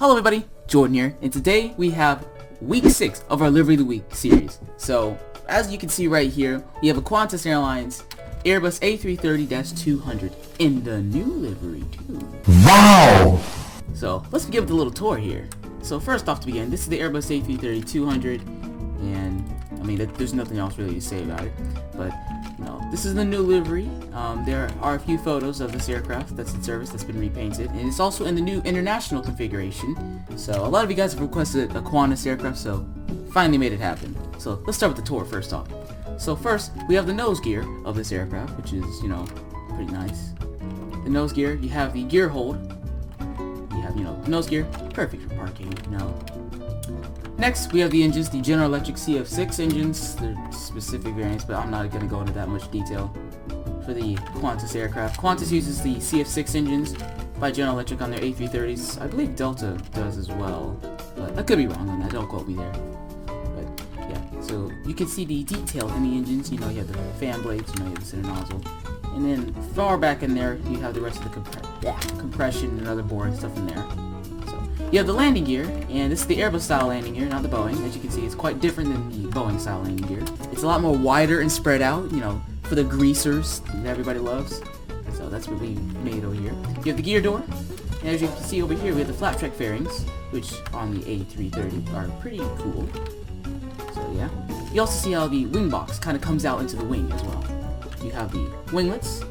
Hello everybody, Jordan here, and today we have week 6 of our Livery of the Week series. So, as you can see right here, we have a Qantas Airlines Airbus A330-200 in the new livery too. Wow! So, let's begin with a little tour here. So first off to begin, this is the Airbus A330-200, and I mean, there's nothing else really to say about it, but you know, this is the new livery. There are a few photos of this aircraft that's in service that's been repainted, and it's also in the new international configuration. So a lot of you guys have requested a Qantas aircraft, so finally made it happen. So let's start with the tour first off. So first, we have the nose gear of this aircraft, which is, you know, pretty nice. The nose gear, you have the gear hold. You have, you know, the nose gear, perfect for parking, you know. Next, we have the engines, the General Electric CF6 engines. They're specific variants, but I'm not going to go into that much detail for the Qantas aircraft. Qantas uses the CF6 engines by General Electric on their A330s. I believe Delta does as well, but I could be wrong on that. Don't quote me there. But yeah, so you can see the detail in the engines. You know, you have the fan blades, you know, you have the center nozzle. And then far back in there, you have the rest of the compression and other boring stuff in there. You have the landing gear, and this is the Airbus style landing gear, not the Boeing. As you can see, it's quite different than the Boeing style landing gear. It's a lot more wider and spread out, you know, for the greasers that everybody loves. So that's what we made over here. You have the gear door, and as you can see over here, we have the flat track fairings, which on the A330 are pretty cool. So yeah. You also see how the wing box kind of comes out into the wing as well. You have the winglets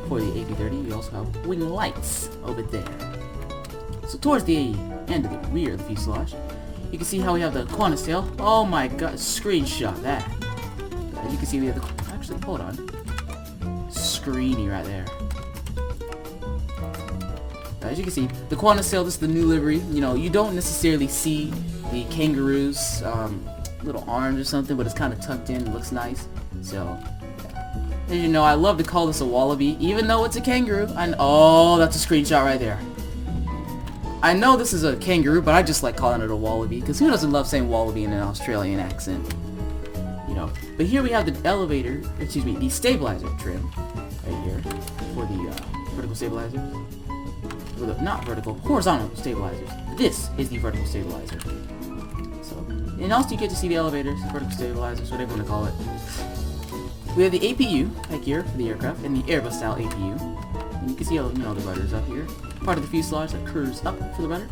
for the A330. You also have wing lights over there. So towards the end of the rear of the fuselage, you can see how we have the Qantas tail. Oh my god, screenshot that. As you can see, we have the, actually, hold on. Screeny right there. As you can see, the Qantas tail, this is the new livery. You know, you don't necessarily see the kangaroo's little arms or something, but it's kind of tucked in, it looks nice. So, as you know, I love to call this a wallaby, even though it's a kangaroo. And oh, that's a screenshot right there. I know this is a kangaroo, but I just like calling it a wallaby, because who doesn't love saying wallaby in an Australian accent? You know. But here we have the elevator, excuse me, the stabilizer trim, right here, for the vertical stabilizers. For the, not vertical, horizontal stabilizers. This is the vertical stabilizer. So, and also you get to see the elevators, vertical stabilizers, whatever you want to call it. We have the APU right here for the aircraft, and the Airbus style APU. And you can see how, you know, the rudders up here. Part of the fuselage that curves up for the rudder.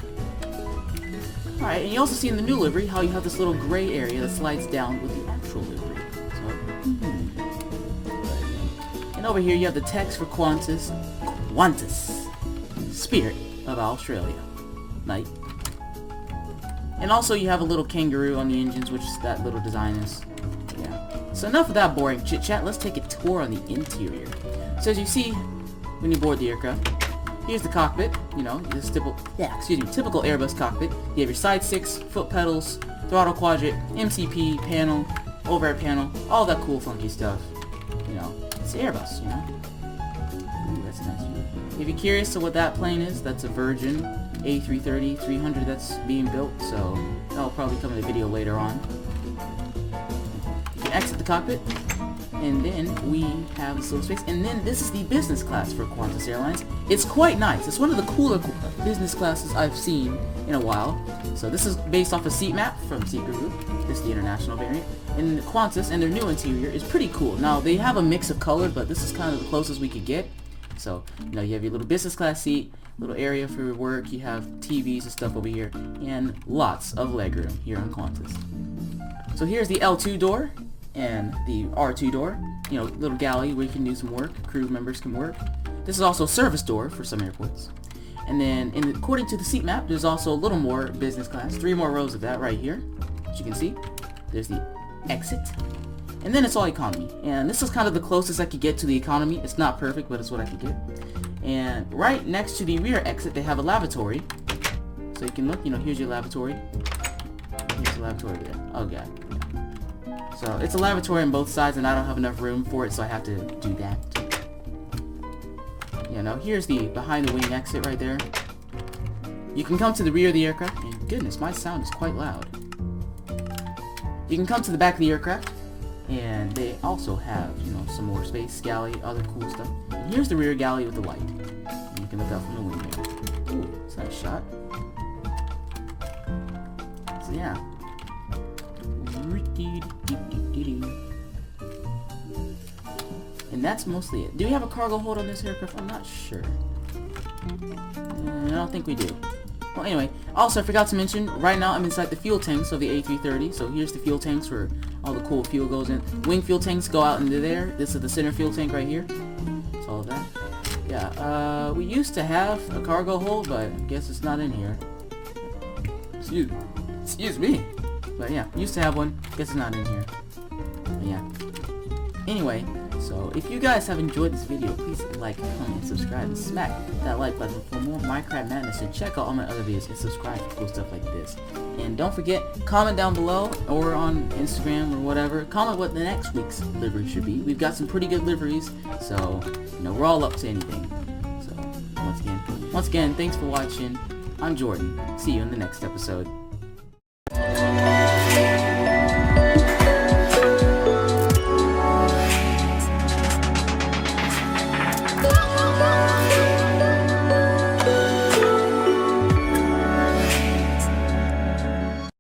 Alright, and you also see in the new livery how you have this little gray area that slides down with the actual livery. So, and over here you have the text for Qantas, Spirit of Australia. Night. And also you have a little kangaroo on the engines, which is that little design is. Yeah. So enough of that boring chit chat, let's take a tour on the interior. So as you see when you board the aircraft, here's the cockpit, you know, this typical Airbus cockpit. You have your side sticks, foot pedals, throttle quadrant, MCP, panel, overhead panel, all that cool funky stuff. You know, it's Airbus, you know. Ooh, that's a nice view. If you're curious to what that plane is, that's a Virgin A330-200 that's being built, so that'll probably come in a video later on. You can exit the cockpit. And then we have this little space, and then this is the business class for Qantas Airlines. It's quite nice. It's one of the cooler business classes I've seen in a while. So this is based off a seat map from Seat Group. This is the international variant. And Qantas and their new interior is pretty cool. Now they have a mix of color, but this is kind of the closest we could get. So, you know, you have your little business class seat, little area for your work, you have TVs and stuff over here, and lots of legroom here on Qantas. So here's the L2 door. And the R2 door, you know, little galley where you can do some work, crew members can work. This is also a service door for some airports. And then, according to the seat map, there's also a little more business class, 3 more rows of that right here. As you can see, there's the exit. And then it's all economy. And this is kind of the closest I could get to the economy. It's not perfect, but it's what I could get. And right next to the rear exit, they have a lavatory. So you can look, you know, here's your lavatory. Here's the lavatory there. Oh god. So it's a lavatory on both sides, and I don't have enough room for it, so I have to do that. You know, here's the behind the wing exit right there. You can come to the rear of the aircraft, and goodness, my sound is quite loud. You can come to the back of the aircraft, and they also have, you know, some more space, galley, other cool stuff. And here's the rear galley with the light. And you can look out from the wing there. Ooh, it's a nice shot. So yeah. And that's mostly it. Do we have a cargo hold on this aircraft? I'm not sure. I don't think we do. Well, anyway, also I forgot to mention, right now I'm inside the fuel tanks of the A330. So here's the fuel tanks where all the cool fuel goes in. Wing fuel tanks go out into there. This is the center fuel tank right here. That's all of that. Yeah, we used to have a cargo hold, but I guess it's not in here. Excuse me. But yeah, used to have one. Guess it's not in here. But yeah. Anyway, so if you guys have enjoyed this video, please like, comment, subscribe, and smack that like button for more Minecraft madness. And check out all my other videos and subscribe for cool stuff like this. And don't forget, comment down below or on Instagram or whatever. Comment what the next week's livery should be. We've got some pretty good liveries, so you know we're all up to anything. So once again, thanks for watching. I'm Jordan. See you in the next episode.